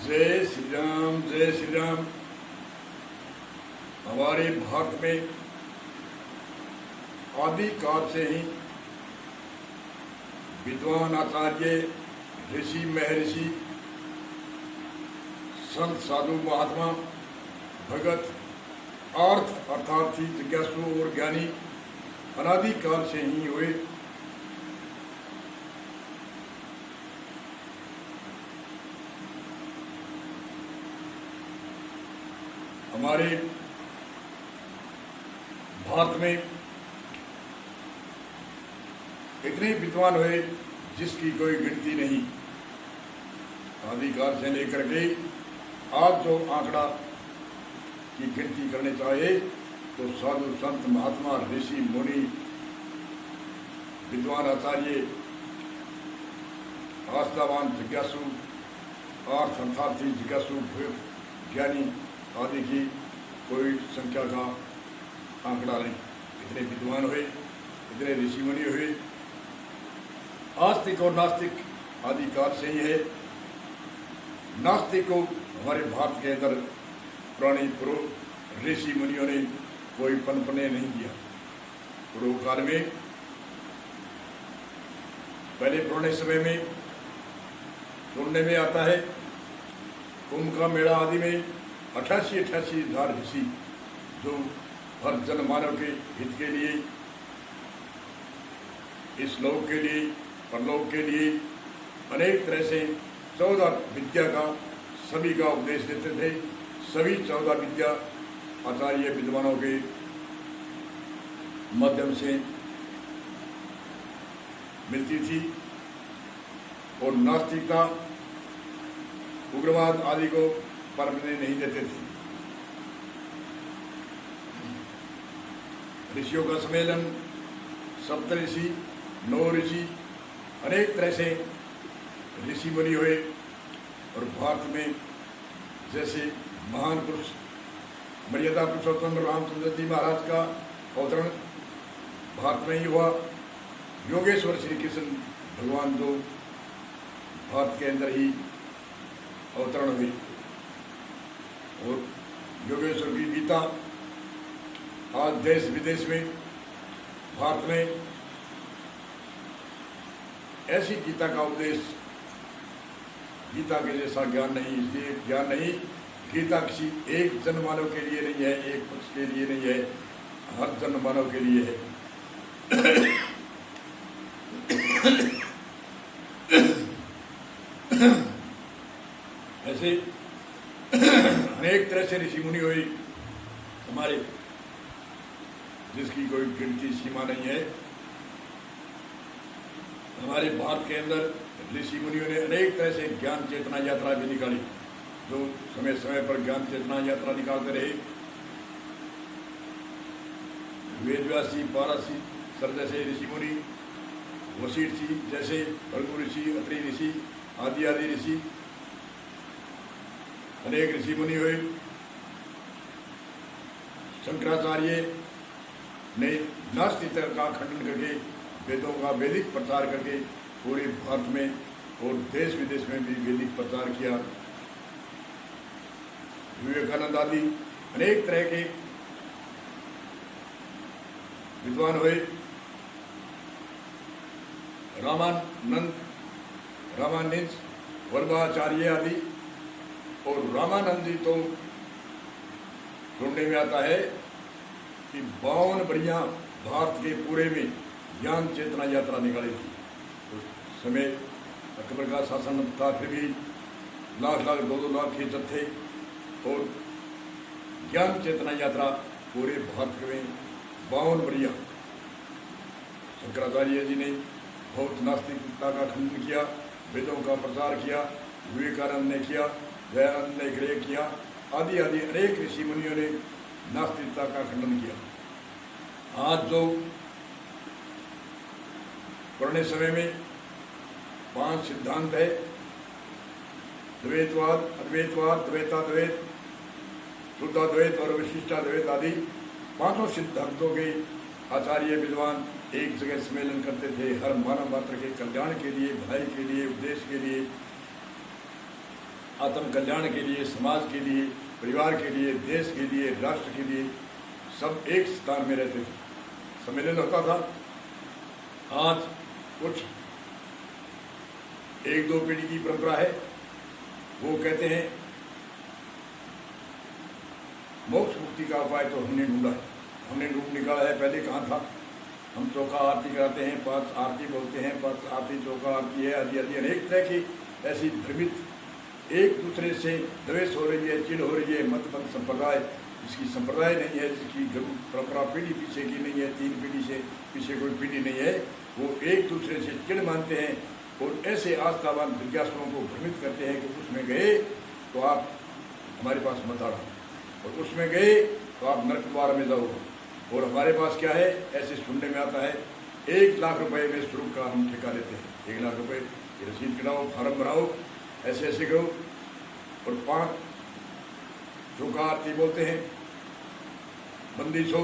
जय श्री राम, जय श्री राम। हमारे भारत में आदि काल से ही विद्वान, आचार्य, ऋषि, महर्षि, संत, साधु, महात्मा, भगत, अर्थ अर्थार्थी, जिज्ञासु और ज्ञानी अनादि काल से ही हुए। हमारे भारत में इतने विद्वान हुए जिसकी कोई गिनती नहीं। आदिकाल से लेकर के आज जो आंकड़ा की गिनती करने चाहे तो साधु, संत, महात्मा, ऋषि, मुनि, विद्वान, आचार्य, आस्थावान, जिज्ञासु, अर्थ अर्थार्थी, जिज्ञासु, ज्ञानी आदि की कोई संख्या का आंकड़ा नहीं। इतने विद्वान हुए, इतने ऋषि मुनि हुए। आस्तिक और नास्तिक आदि काल से ही है। नास्तिक को हमारे भारत के अंदर पुरानी पूर्व ऋषि मुनियों ने कोई पनपने नहीं दिया। पूर्व काल में, पहले पुराने समय में सुनने में आता है कुंभ का मेला आदि में 88,000 ऋषि जो हर जन मानव के हित के लिए, इस लोक के लिए, परलोक के लिए अनेक तरह से 14 विद्या का सभी का उपदेश देते थे। सभी 14 विद्या आचार्य विद्वानों के माध्यम से मिलती थी और नास्तिकता, उग्रवाद आदि को परमने नहीं देते थे। ऋषियों का सम्मेलन, सप्तऋषि, 9 ऋषि, अनेक तरह से ऋषि मुनि हुए। और भारत में जैसे महान पुरुष मर्यादा पुरुषोत्तम रामचंद्र जी महाराज का अवतरण भारत में ही हुआ। योगेश्वर श्री कृष्ण भगवान जो भारत के अंदर ही अवतरण हुई और योगेश्वर की गीता आज देश विदेश में, भारत में ऐसी गीता का उपदेश, गीता के जैसा ज्ञान नहीं। इसलिए ज्ञान नहीं, गीता किसी एक जन मानव के लिए नहीं है, एक पुरुष के लिए नहीं है, हर जन मानव के लिए है। ऐसे अनेक तरह से ऋषि मुनि हुए हमारे, जिसकी कोई गिनती सीमा नहीं है। हमारे भारत के अंदर ऋषि मुनियों ने अनेक तरह से ज्ञान चेतना यात्रा भी निकाली, जो समय समय पर ज्ञान चेतना यात्रा निकालते रहे। वेदव्यासी, पारसी सर जैसे ऋषि मुनि, वशिष्ठ जी जैसे, भृगु ऋषि, अत्रि ऋषि आदि आदि ऋषि, अनेक ऋषि मुनि हुए। शंकराचार्य ने नास्तिकता का खंडन करके वेदों का वैदिक प्रचार करके पूरे भारत में और देश विदेश में भी वैदिक प्रचार किया। विवेकानंद आदि अनेक तरह के विद्वान हुए। रामानंद, वल्लभाचार्य आदि। और रामानंद जी तो सुनने में आता है कि 52 बढ़िया भारत के पूरे में ज्ञान चेतना यात्रा निकाली थी। उस समय अकबर का शासन था, फिर भी लाख लाख 2-2 लाख के जत्थे थे और ज्ञान चेतना यात्रा पूरे भारत में 52 बढ़िया। शंकराचार्य जी ने बहुत नास्तिकता का खंडन किया, वेदों का प्रचार किया। विवेकानंद ने किया, दयानंद ने ग्रह किया, आदि आदि अनेक ऋषि मुनियों ने नास्तिकता का खंडन किया। आज जो पुराने समय में 5 सिद्धांत है, द्वैतवाद, अद्वैतवाद, द्वैताद्वैत, शुद्धाद्वैत और विशिष्टाद्वैत आदि 5 सिद्धांतों के आचार्य विद्वान एक जगह सम्मेलन करते थे, हर मानव मात्र के कल्याण के लिए, भलाई के लिए, उपदेश के लिए। आत्म कल्याण के लिए, समाज के लिए, परिवार के लिए, देश के लिए, राष्ट्र के लिए सब एक स्थान में रहते थे, सम्मेलन होता था। आज कुछ एक दो पीढ़ी की परंपरा है, वो कहते हैं मोक्ष मुक्ति का उपाय तो हमने ढूंढा है, हमने ढूंढ निकाला है। पहले कहाँ था? हम चौका आरती कराते हैं, 5 आरती बोलते हैं, 5 आरती चौका आरती है, आदि आदि अनेक तरह की ऐसी भ्रमित एक दूसरे से द्वेष हो रही है, चिढ़ हो रही है। मत मत संप्रदाय जिसकी संप्रदाय नहीं है, जिसकी परंपरा पीढ़ी पीछे की नहीं है, 3 पीढ़ी से पीछे कोई पीढ़ी नहीं है, वो एक दूसरे से चिढ़ मानते हैं और ऐसे आस्थावान जिज्ञासुओं को भ्रमित करते हैं कि उसमें गए तो आप हमारे पास मत आना, और उसमें गए तो आप नरक द्वार में जाओ। और हमारे पास क्या है, ऐसे सुनने में आता है 1 लाख रुपए में स्वरूप का हम ठेका लेते हैं। 1 लाख रुपए की रसीद कटाओ, फार्म भराओ, ऐसे ऐसे करो। और 5 चौका आरती बोलते हैं, बंदिश हो,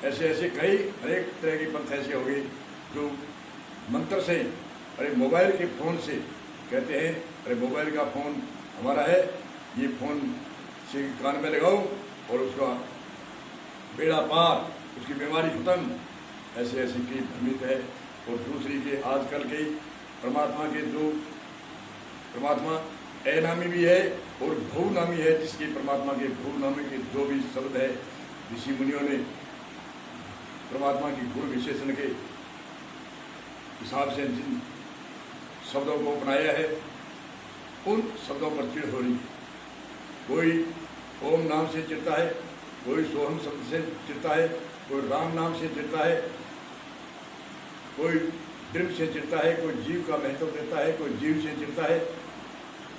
ऐसे ऐसे कई अनेक तरह के पंथ ऐसे हो गए जो मंत्र से, अरे मोबाइल के फ़ोन से कहते हैं, अरे मोबाइल का फ़ोन हमारा है, ये फ़ोन से कान में लगाओ और उसका बेड़ा पार, उसकी बीमारी खत्म। ऐसे ऐसे की भ्रमित है। और दूसरी के आजकल के परमात्मा के जो परमात्मा अनामी भी है और भूनामी है, जिसके परमात्मा के भूनामी के जो भी शब्द है ऋषि मुनियों ने परमात्मा की गुण विशेषण के हिसाब से जिन शब्दों को अपनाया है, उन शब्दों पर चिढ़ हो रही है। कोई ओम नाम से चिढ़ता है, कोई सोहम शब्द से चिढ़ता है, कोई राम नाम से चिढ़ता है, कोई ड्रिम से चिढ़ता है, कोई जीव का महत्व देता है, कोई जीव से चिढ़ता है।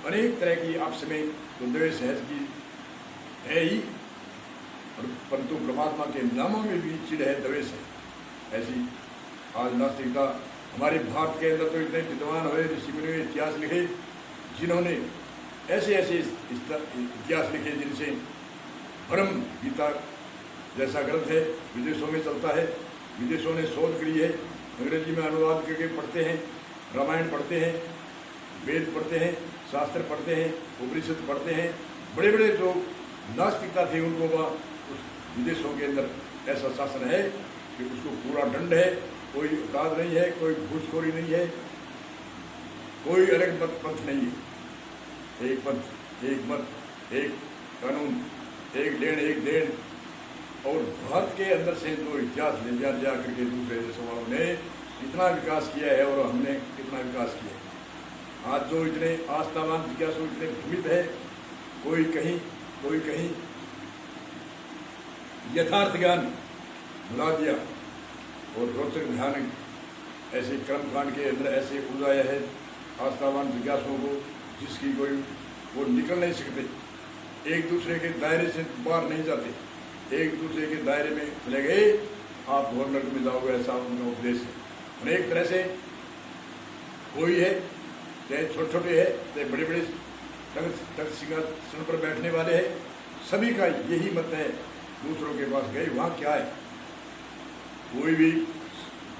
अनेक तरह की आपस में द्वेष सहज की है ही, परंतु परमात्मा के नामों में भी चिढ़ है, द्वेष है। ऐसी आज नास्तिकता हमारे भारत के अंदर तो इतने विद्वान हुए, ऋषि मुनि ने इतिहास लिखे, जिन्होंने ऐसे ऐसे इतिहास लिखे जिनसे ब्रह्म गीता जैसा ग्रंथ है विदेशों में चलता है, विदेशों ने शोध करी है, अंग्रेजी में अनुवाद करके पढ़ते हैं, रामायण पढ़ते हैं, वेद पढ़ते हैं, शास्त्र पढ़ते हैं, उपनिषद पढ़ते हैं। बड़े बड़े जो नास्तिकता थी उनको वह उस विदेशों के अंदर ऐसा शासन है कि उसको पूरा दंड है, कोई अपराध नहीं है, कोई घूसखोरी नहीं है, कोई अलग मत पंथ नहीं है। एक पंथ, एक मत, एक कानून, एक लेन एक देन। और भारत के अंदर से जो इतिहास ले जा करके दूसरे देशों वालों ने इतना विकास किया है और हमने कितना विकास किया है। आज जो इतने आस्थावान जिज्ञासु इतने भ्रमित है, कोई कहीं यथार्थ ज्ञान भुला दिया और रोचक ध्यान ऐसे कर्मकांड के अंदर ऐसे उलझाया है आस्थावान जिज्ञासुओं को, जिसकी कोई वो निकल नहीं सकते, एक दूसरे के दायरे से बाहर नहीं जाते, एक दूसरे के दायरे में चले गए आप घोर नरक में जाओगे, ऐसा उनका उपदेश है। अनेक तरह से कोई है, चाहे छोटे छोटे है, चाहे बड़े बड़े तख्त सिंहासन पर बैठने वाले हैं, सभी का यही मत है। दूसरों के पास गए वहाँ क्या है, कोई भी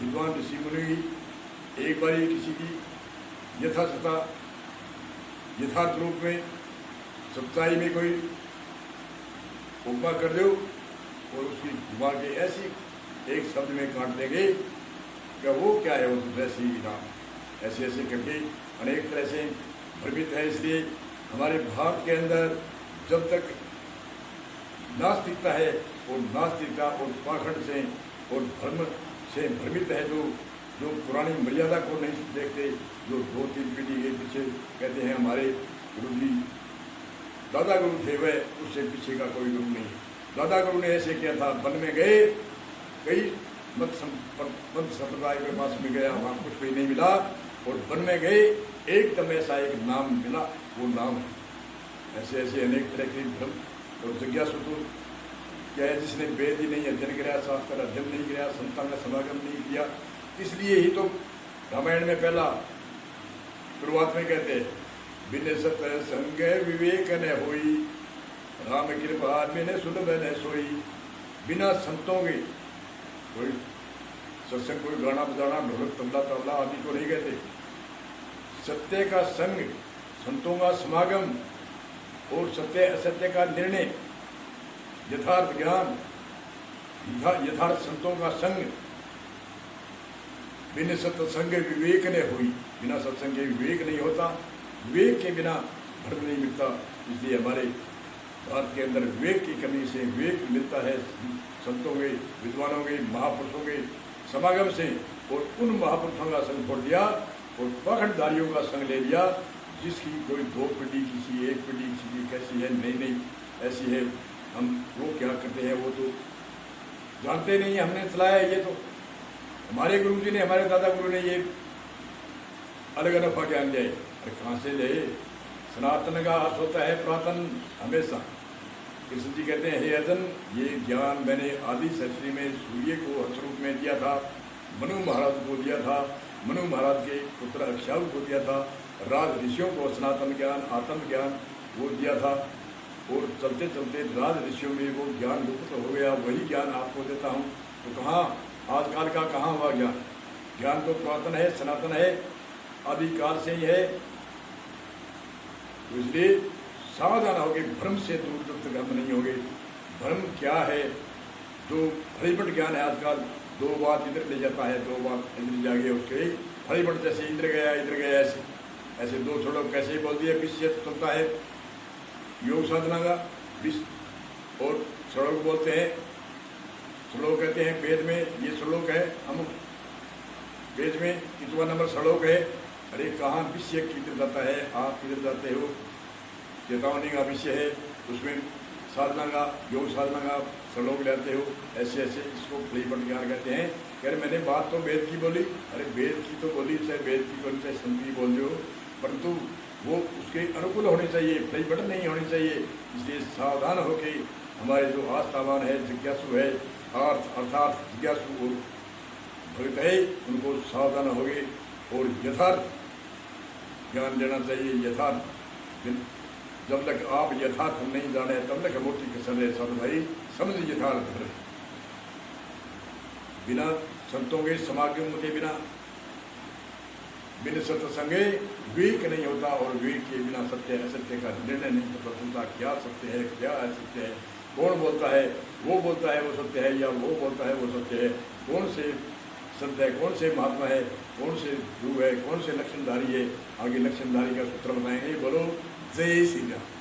विद्वान ऋषि मुनि एक बार किसी की यथासथा यथार्थ रूप में सच्चाई में कोई उपमा कर दो और उसकी घुमा के ऐसी एक शब्द में काट देंगे, क्या वो क्या है, उस वैसे ही नाम ऐसे ऐसे करके अनेक तरह से भ्रमित है। इसलिए हमारे भारत के अंदर जब तक नास्तिकता है और नास्तिकता और पाखंड से और धर्म से भ्रमित है, जो पुरानी मर्यादा को नहीं देखते, जो 2-3 पीढ़ी के पीछे कहते हैं हमारे गुरु जी दादा गुरु थे, वह उससे पीछे का कोई गुरु नहीं है। दादा गुरु ने ऐसे किया था, वन में गए, कई मत संप्रदाय के पास में गया, वहाँ कुछ भी नहीं मिला, और वन में गए एकदम ऐसा एक नाम मिला, वो नाम है। ऐसे ऐसे अनेक तरह के भ्रम और जिज्ञासु तो क्या है, जिसने वेद ही नहीं अध्ययन किया, शास्त्र अध्ययन नहीं किया, संतान का समागम नहीं किया, इसलिए ही तो रामायण में पहला शुरुआत में कहते हैं बिन सत संग विवेक न होई, राम कृपा बिन सुलभ न सोई। बिना संतों के कोई सत्संग, कोई गाना बजाना, ढोलक तबला आदि को नहीं कहते। सत्य का संग संतों का समागम और सत्य असत्य का निर्णय, यथार्थ ज्ञान, यथार्थ संतों का संग, बिन सत्संग विवेक ने हुई। बिना सत्संग के विवेक नहीं होता, विवेक के बिना धर्म नहीं मिलता। इसलिए हमारे भारत के अंदर विवेक की कमी से विवेक मिलता है संतों के, विद्वानों के, महापुरुषों के समागम से। और उन महापुरुषों का संग छोड़ दिया और पाखंडधारियों का संग ले लिया, जिसकी कोई दो पीढ़ी, किसी एक पीढ़ी, किसी की कैसी है, नहीं ऐसी है, हम वो क्या करते हैं वो तो जानते नहीं, हमने चलाया ये तो हमारे गुरु जी ने, हमारे दादा गुरु ने ये अलग अनोखा ज्ञान लिया। अरे कहाँ से ले? सनातन का अर्थ होता है पुरातन, हमेशा। कृष्ण जी कहते हैं, हे अर्जुन, ये ज्ञान मैंने आदि सृष्टि में सूर्य को हर्ष रूप में दिया था, मनु महाराज को दिया था, मनु महाराज के पुत्र अक्षाऊ को दिया था, राज ऋषियों को सनातन ज्ञान, आत्म ज्ञान वो दिया था। और चलते चलते राज ऋषियों में वो ज्ञान लुप्त हो गया, वही ज्ञान आपको देता हूँ। तो कहाँ आजकाल का कहाँ हुआ ज्ञान? ज्ञान तो पुरातन है, सनातन है, आदिकाल से ही है। तो इसलिए सावधान होगे, भ्रम से दूर जब तक हम नहीं होंगे। भ्रम क्या है? जो फलीपट ज्ञान है आजकल, दो बात इधर ले जाता है, दो बात इधर जा गया, उसके फलीपट जैसे इधर गया ऐसे दो छोड़ो कैसे बोल दिया। विष से चलता है योग साधना का, विष और श्लोक बोलते हैं, श्लोक कहते हैं वेद में, ये श्लोक है अमुक वेद में कितवा नंबर श्लोक है। अरे कहाँ विषय किधर जाता है? आप किधर जाते हो? चेतावनी का विषय है, उसमें साधना का, योग साधना का श्लोक लेते हो। ऐसे इसको फलीपट ज्ञान कहते हैं। कह रहे मैंने बात तो वेद की बोली, अरे वेद की तो बोली, चाहे वेद की बोली चाहे संत की बोल दो, परंतु वो उसके अनुकूल होनी चाहिए, फलीपट नहीं होनी चाहिए। इसलिए सावधान होके हमारे जो आस्थावान है, जिज्ञासु है, अर्थात जिज्ञासु और भक्त है, उनको सावधान हो गए और यथार्थ ज्ञान लेना चाहिए। यथार्थ जब तक आप यथार्थ नहीं जाने तब तक मोटी कसर है। सब भाई समझ यथार्थ है। बिना संतों के समागम के बिना, बिन सत्संगे विवेक नहीं होता, और विवेक के बिना सत्य असत्य का निर्णय नहीं पता चलता। क्या सत्य है, क्या असत्य है, कौन बोलता है वो सत्य है, या वो बोलता है वो सत्य है, कौन से सत्य है, कौन से महात्मा है, कौन से ध्रुव है, कौन से लक्षणधारी है। आगे लक्षणधारी का सूत्र बताएंगे। बोलो जय श्री राम।